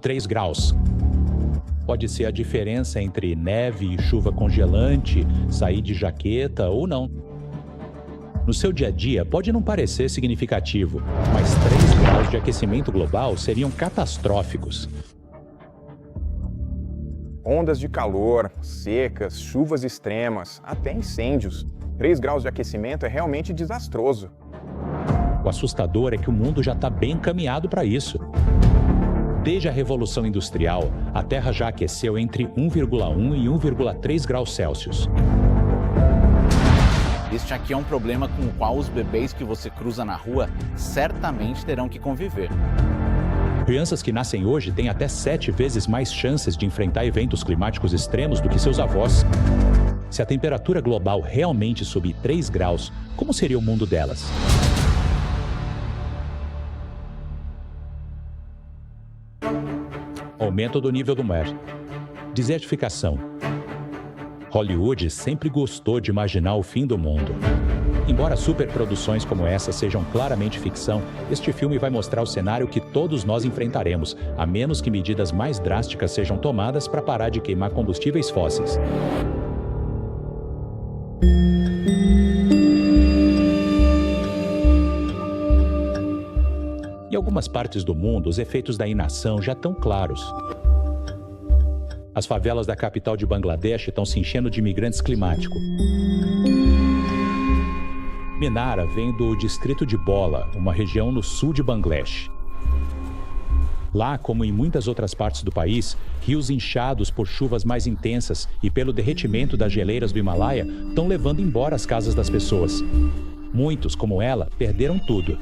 3 graus. Pode ser a diferença entre neve e chuva congelante, sair de jaqueta ou não. No seu dia a dia, pode não parecer significativo, mas 3 graus de aquecimento global seriam catastróficos. Ondas de calor, secas, chuvas extremas, até incêndios. 3 graus de aquecimento é realmente desastroso. O assustador é que o mundo já está bem encaminhado para isso. Desde a Revolução Industrial, a Terra já aqueceu entre 1,1 e 1,3 graus Celsius. Este aqui é um problema com o qual os bebês que você cruza na rua certamente terão que conviver. Crianças que nascem hoje têm até 7 vezes mais chances de enfrentar eventos climáticos extremos do que seus avós. Se a temperatura global realmente subir 3 graus, como seria o mundo delas? Aumento do nível do mar. Desertificação. Hollywood sempre gostou de imaginar o fim do mundo. Embora superproduções como essa sejam claramente ficção, este filme vai mostrar o cenário que todos nós enfrentaremos, a menos que medidas mais drásticas sejam tomadas para parar de queimar combustíveis fósseis. Em algumas partes do mundo, os efeitos da inação já estão claros. As favelas da capital de Bangladesh estão se enchendo de imigrantes climáticos. Minara vem do distrito de Bola, uma região no sul de Bangladesh. Lá, como em muitas outras partes do país, rios inchados por chuvas mais intensas e pelo derretimento das geleiras do Himalaia estão levando embora as casas das pessoas. Muitos, como ela, perderam tudo.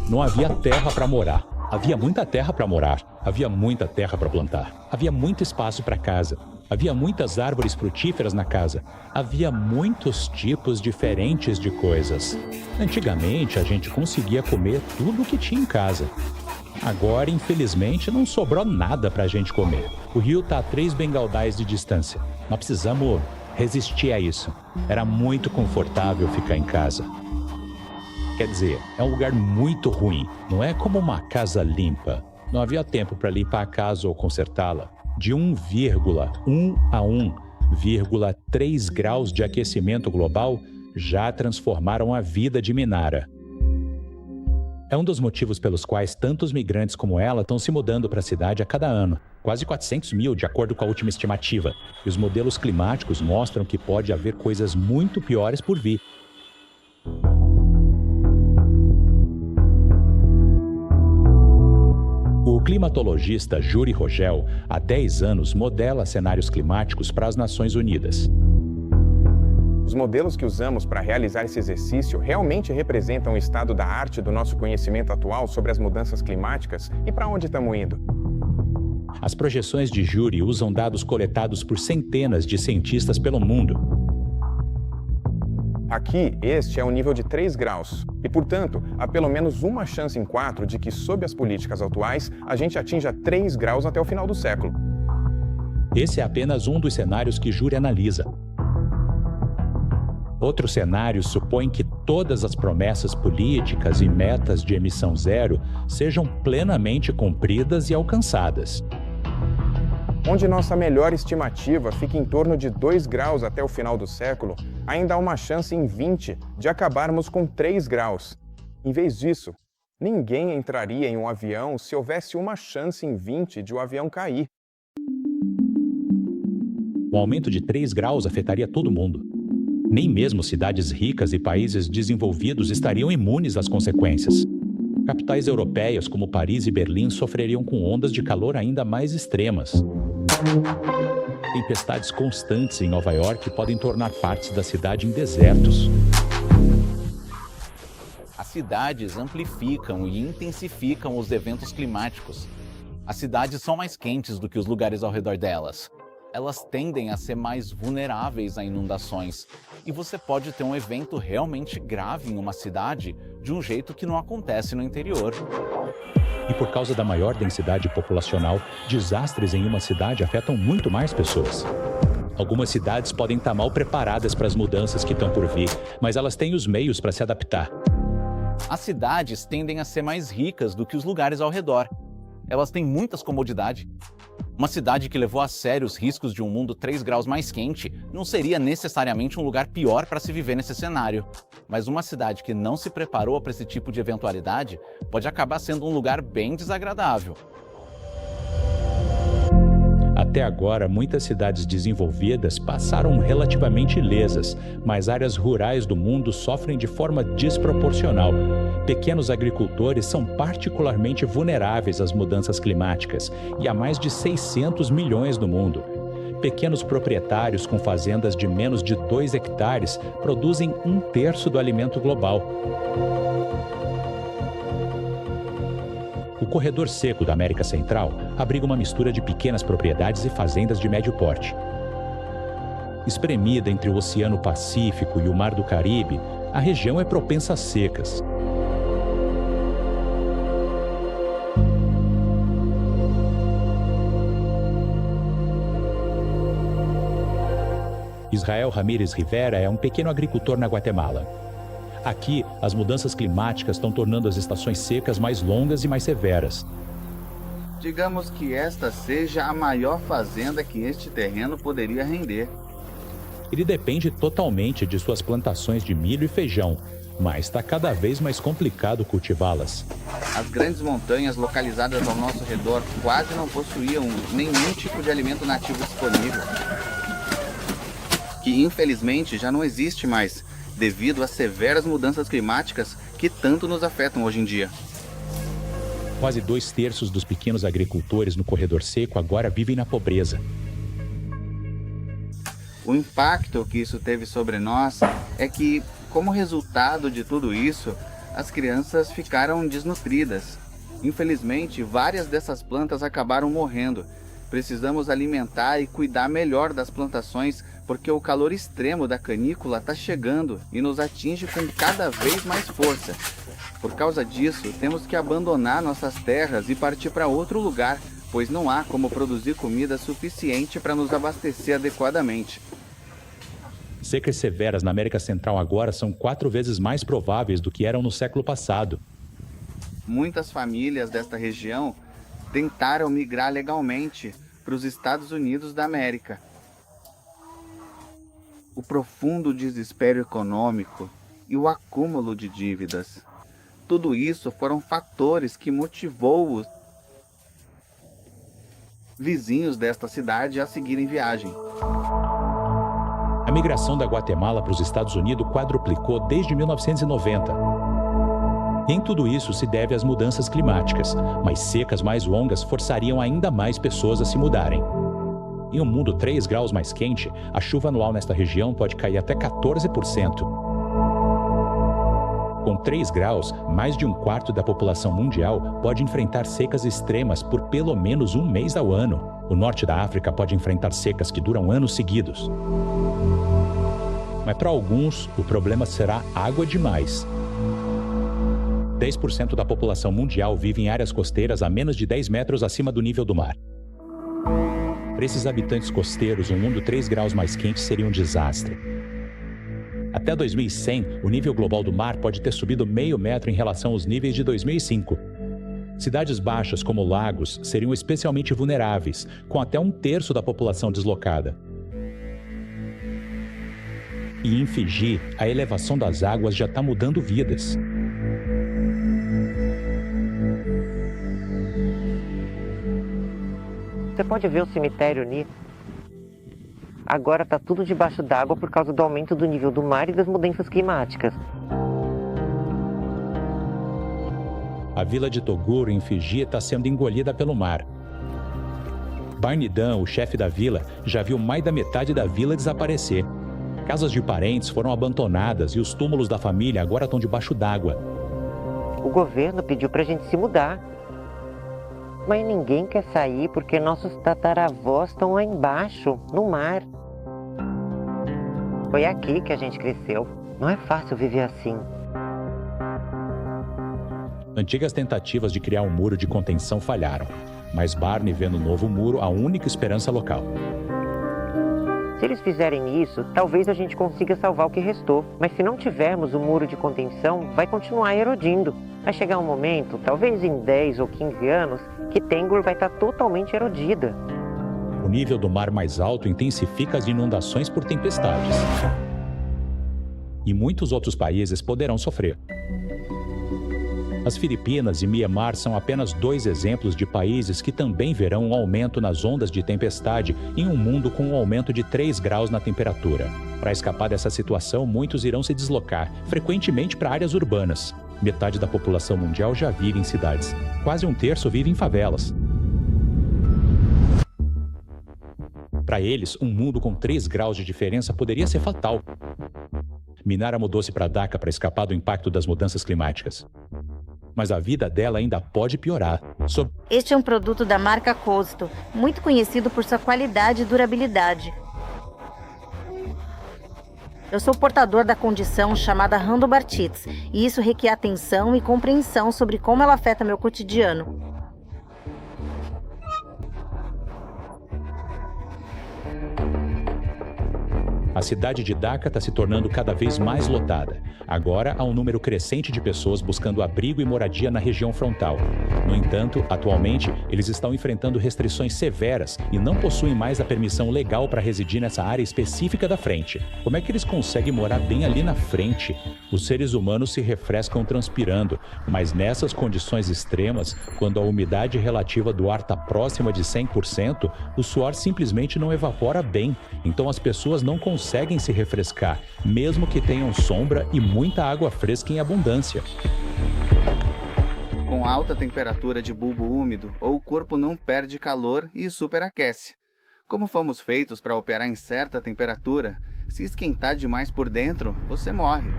Não havia terra para morar. Havia muita terra para morar. Havia muita terra para plantar. Havia muito espaço para casa. Havia muitas árvores frutíferas na casa. Havia muitos tipos diferentes de coisas. Antigamente, a gente conseguia comer tudo o que tinha em casa. Agora, infelizmente, não sobrou nada para a gente comer. O rio está a 3 bengaldais de distância. Nós precisamos resistir a isso. Era muito confortável ficar em casa. Quer dizer, é um lugar muito ruim. Não é como uma casa limpa. Não havia tempo para limpar a casa ou consertá-la. De 1,1 a 1,3 graus de aquecimento global já transformaram a vida de Minara. É um dos motivos pelos quais tantos migrantes como ela estão se mudando para a cidade a cada ano. Quase 400 mil, de acordo com a última estimativa. E os modelos climáticos mostram que pode haver coisas muito piores por vir. O climatologista Juri Rogel, há 10 anos, modela cenários climáticos para as Nações Unidas. Os modelos que usamos para realizar esse exercício realmente representam o estado da arte do nosso conhecimento atual sobre as mudanças climáticas e para onde estamos indo. As projeções de Juri usam dados coletados por centenas de cientistas pelo mundo. Aqui, este é o nível de 3 graus. E, portanto, há pelo menos uma chance em 4 de que, sob as políticas atuais, a gente atinja 3 graus até o final do século. Esse é apenas um dos cenários que Juri analisa. Outros cenários supõem que todas as promessas políticas e metas de emissão zero sejam plenamente cumpridas e alcançadas. Onde nossa melhor estimativa fica em torno de 2 graus até o final do século, ainda há uma chance em 20 de acabarmos com 3 graus. Em vez disso, ninguém entraria em um avião se houvesse uma chance em 20 de o avião cair. O aumento de 3 graus afetaria todo mundo. Nem mesmo cidades ricas e países desenvolvidos estariam imunes às consequências. Capitais europeias como Paris e Berlim sofreriam com ondas de calor ainda mais extremas. Tempestades constantes em Nova York podem tornar partes da cidade em desertos. As cidades amplificam e intensificam os eventos climáticos. As cidades são mais quentes do que os lugares ao redor delas. Elas tendem a ser mais vulneráveis a inundações. E você pode ter um evento realmente grave em uma cidade de um jeito que não acontece no interior. E por causa da maior densidade populacional, desastres em uma cidade afetam muito mais pessoas. Algumas cidades podem estar mal preparadas para as mudanças que estão por vir, mas elas têm os meios para se adaptar. As cidades tendem a ser mais ricas do que os lugares ao redor. Elas têm muitas comodidades. Uma cidade que levou a sério os riscos de um mundo 3 graus mais quente não seria necessariamente um lugar pior para se viver nesse cenário. Mas uma cidade que não se preparou para esse tipo de eventualidade pode acabar sendo um lugar bem desagradável. Até agora, muitas cidades desenvolvidas passaram relativamente ilesas, mas áreas rurais do mundo sofrem de forma desproporcional. Pequenos agricultores são particularmente vulneráveis às mudanças climáticas, e há mais de 600 milhões no mundo. Pequenos proprietários com fazendas de menos de 2 hectares produzem 1/3 do alimento global. O corredor seco da América Central abriga uma mistura de pequenas propriedades e fazendas de médio porte. Espremida entre o Oceano Pacífico e o Mar do Caribe, a região é propensa a secas. Israel Ramírez Rivera é um pequeno agricultor na Guatemala. Aqui, as mudanças climáticas estão tornando as estações secas mais longas e mais severas. Digamos que esta seja a maior fazenda que este terreno poderia render. Ele depende totalmente de suas plantações de milho e feijão, mas está cada vez mais complicado cultivá-las. As grandes montanhas localizadas ao nosso redor quase não possuíam nenhum tipo de alimento nativo disponível, que infelizmente já não existe mais, devido às severas mudanças climáticas que tanto nos afetam hoje em dia. Quase 2/3 dos pequenos agricultores no corredor seco agora vivem na pobreza. O impacto que isso teve sobre nós é que, como resultado de tudo isso, as crianças ficaram desnutridas. Infelizmente, várias dessas plantas acabaram morrendo. Precisamos alimentar e cuidar melhor das plantações, porque o calor extremo da canícula está chegando e nos atinge com cada vez mais força. Por causa disso, temos que abandonar nossas terras e partir para outro lugar, pois não há como produzir comida suficiente para nos abastecer adequadamente. Secas severas na América Central agora são 4 vezes mais prováveis do que eram no século passado. Muitas famílias desta região tentaram migrar legalmente para os Estados Unidos da América. O profundo desespero econômico e o acúmulo de dívidas. Tudo isso foram fatores que motivou os vizinhos desta cidade a seguirem viagem. A migração da Guatemala para os Estados Unidos quadruplicou desde 1990. Em tudo isso se deve às mudanças climáticas, mas secas mais longas forçariam ainda mais pessoas a se mudarem. Em um mundo 3 graus mais quente, a chuva anual nesta região pode cair até 14%. Com 3 graus, mais de 1/4 da população mundial pode enfrentar secas extremas por pelo menos um mês ao ano. O norte da África pode enfrentar secas que duram anos seguidos. Mas para alguns, o problema será água demais. 10% da população mundial vive em áreas costeiras a menos de 10 metros acima do nível do mar. Para esses habitantes costeiros, um mundo 3 graus mais quente seria um desastre. Até 2100, o nível global do mar pode ter subido meio metro em relação aos níveis de 2005. Cidades baixas como Lagos seriam especialmente vulneráveis, com até 1/3 da população deslocada. E em Fiji, a elevação das águas já está mudando vidas. Você pode ver o cemitério ali. Agora está tudo debaixo d'água por causa do aumento do nível do mar e das mudanças climáticas. A vila de Toguro, em Fiji, está sendo engolida pelo mar. Barney Dunn, o chefe da vila, já viu mais da metade da vila desaparecer. Casas de parentes foram abandonadas e os túmulos da família agora estão debaixo d'água. O governo pediu para a gente se mudar. Mas ninguém quer sair porque nossos tataravós estão lá embaixo, no mar. Foi aqui que a gente cresceu. Não é fácil viver assim. Antigas tentativas de criar um muro de contenção falharam, mas Barney vê no novo muro a única esperança local. Se eles fizerem isso, talvez a gente consiga salvar o que restou. Mas se não tivermos o muro de contenção, vai continuar erodindo. Vai chegar um momento, talvez em 10 ou 15 anos, que Tengor vai estar totalmente erodida. O nível do mar mais alto intensifica as inundações por tempestades. E muitos outros países poderão sofrer. As Filipinas e Mianmar são apenas 2 exemplos de países que também verão um aumento nas ondas de tempestade em um mundo com um aumento de 3 graus na temperatura. Para escapar dessa situação, muitos irão se deslocar, frequentemente para áreas urbanas. Metade da população mundial já vive em cidades. Quase 1/3 vive em favelas. Para eles, um mundo com 3 graus de diferença poderia ser fatal. Minara mudou-se para Dhaka para escapar do impacto das mudanças climáticas. Mas a vida dela ainda pode piorar. Este é um produto da marca Costo, muito conhecido por sua qualidade e durabilidade. Eu sou portador da condição chamada Handlebar-Tietz, e isso requer atenção e compreensão sobre como ela afeta meu cotidiano. A cidade de Dhaka está se tornando cada vez mais lotada. Agora há um número crescente de pessoas buscando abrigo e moradia na região frontal. No entanto, atualmente, eles estão enfrentando restrições severas e não possuem mais a permissão legal para residir nessa área específica da frente. Como é que eles conseguem morar bem ali na frente? Os seres humanos se refrescam transpirando, mas nessas condições extremas, quando a umidade relativa do ar está próxima de 100%, o suor simplesmente não evapora bem. Então as pessoas não conseguem se refrescar, mesmo que tenham sombra e muita água fresca em abundância. Com alta temperatura de bulbo úmido, ou o corpo não perde calor e superaquece. Como fomos feitos para operar em certa temperatura, se esquentar demais por dentro, você morre.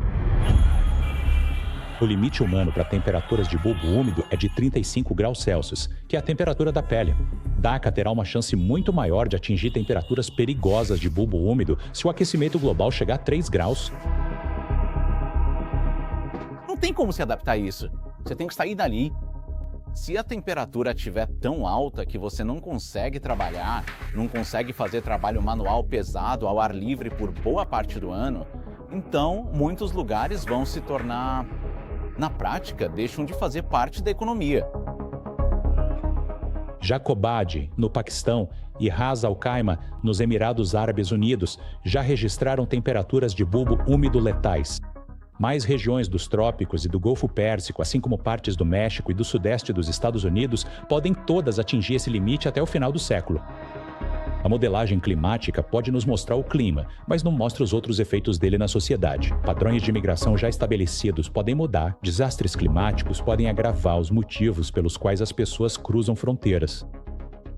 O limite humano para temperaturas de bulbo úmido é de 35 graus Celsius, que é a temperatura da pele. Dhaka terá uma chance muito maior de atingir temperaturas perigosas de bulbo úmido se o aquecimento global chegar a 3 graus. Não tem como se adaptar a isso. Você tem que sair dali. Se a temperatura estiver tão alta que você não consegue trabalhar, não consegue fazer trabalho manual pesado ao ar livre por boa parte do ano, então muitos lugares vão se tornar, na prática, deixam de fazer parte da economia. Jacobad, no Paquistão, e Ras Al Khaimah, nos Emirados Árabes Unidos, já registraram temperaturas de bulbo úmido letais. Mais regiões dos trópicos e do Golfo Pérsico, assim como partes do México e do sudeste dos Estados Unidos, podem todas atingir esse limite até o final do século. A modelagem climática pode nos mostrar o clima, mas não mostra os outros efeitos dele na sociedade. Padrões de migração já estabelecidos podem mudar, desastres climáticos podem agravar os motivos pelos quais as pessoas cruzam fronteiras.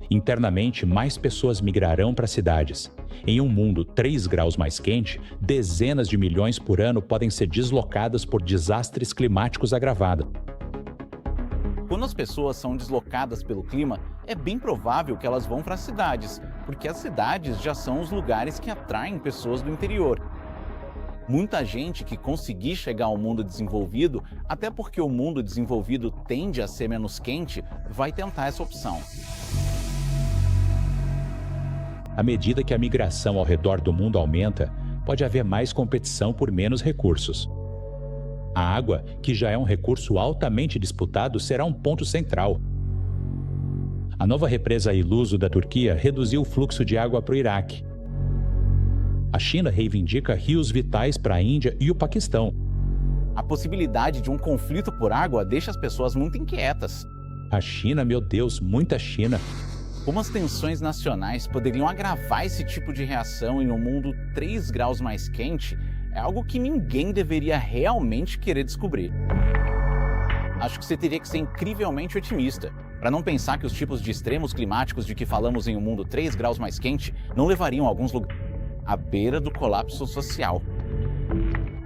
Internamente, mais pessoas migrarão para cidades. Em um mundo 3 graus mais quente, dezenas de milhões por ano podem ser deslocadas por desastres climáticos agravados. Quando as pessoas são deslocadas pelo clima, é bem provável que elas vão para as cidades, porque as cidades já são os lugares que atraem pessoas do interior. Muita gente que conseguir chegar ao mundo desenvolvido, até porque o mundo desenvolvido tende a ser menos quente, vai tentar essa opção. À medida que a migração ao redor do mundo aumenta, pode haver mais competição por menos recursos. A água, que já é um recurso altamente disputado, será um ponto central. A nova represa Iluso da Turquia reduziu o fluxo de água para o Iraque. A China reivindica rios vitais para a Índia e o Paquistão. A possibilidade de um conflito por água deixa as pessoas muito inquietas. A China, meu Deus, muita China. Como as tensões nacionais poderiam agravar esse tipo de reação em um mundo 3 graus mais quente, é algo que ninguém deveria realmente querer descobrir. Acho que você teria que ser incrivelmente otimista, para não pensar que os tipos de extremos climáticos de que falamos em um mundo 3 graus mais quente não levariam a alguns lugares à beira do colapso social.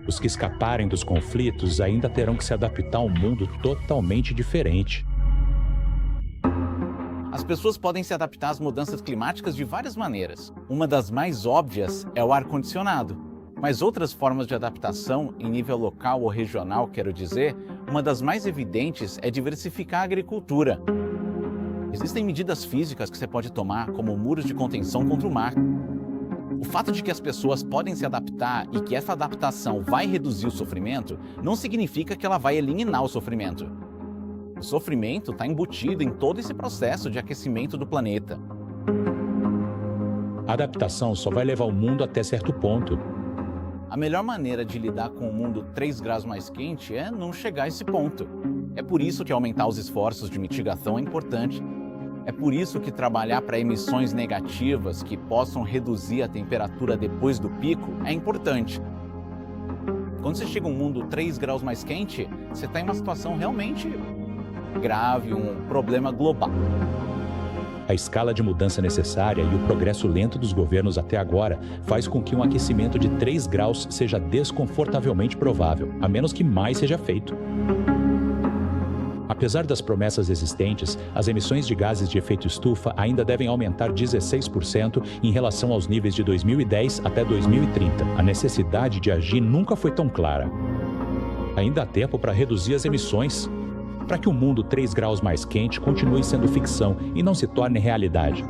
Os que escaparem dos conflitos ainda terão que se adaptar a um mundo totalmente diferente. As pessoas podem se adaptar às mudanças climáticas de várias maneiras. Uma das mais óbvias é o ar-condicionado. Mas outras formas de adaptação, em nível local ou regional, quero dizer, uma das mais evidentes é diversificar a agricultura. Existem medidas físicas que você pode tomar, como muros de contenção contra o mar. O fato de que as pessoas podem se adaptar e que essa adaptação vai reduzir o sofrimento não significa que ela vai eliminar o sofrimento. O sofrimento está embutido em todo esse processo de aquecimento do planeta. A adaptação só vai levar o mundo até certo ponto. A melhor maneira de lidar com o mundo 3 graus mais quente é não chegar a esse ponto. É por isso que aumentar os esforços de mitigação é importante. É por isso que trabalhar para emissões negativas que possam reduzir a temperatura depois do pico é importante. Quando você chega a um mundo 3 graus mais quente, você está em uma situação realmente grave, um problema global. A escala de mudança necessária e o progresso lento dos governos até agora faz com que um aquecimento de 3 graus seja desconfortavelmente provável, a menos que mais seja feito. Apesar das promessas existentes, as emissões de gases de efeito estufa ainda devem aumentar 16% em relação aos níveis de 2010 até 2030. A necessidade de agir nunca foi tão clara. Ainda há tempo para reduzir as emissões, para que o mundo 3 graus mais quente continue sendo ficção e não se torne realidade.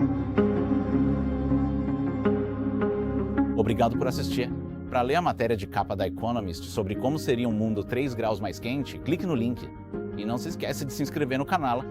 Obrigado por assistir. Para ler a matéria de capa da Economist sobre como seria um mundo 3 graus mais quente, clique no link. E não se esqueça de se inscrever no canal.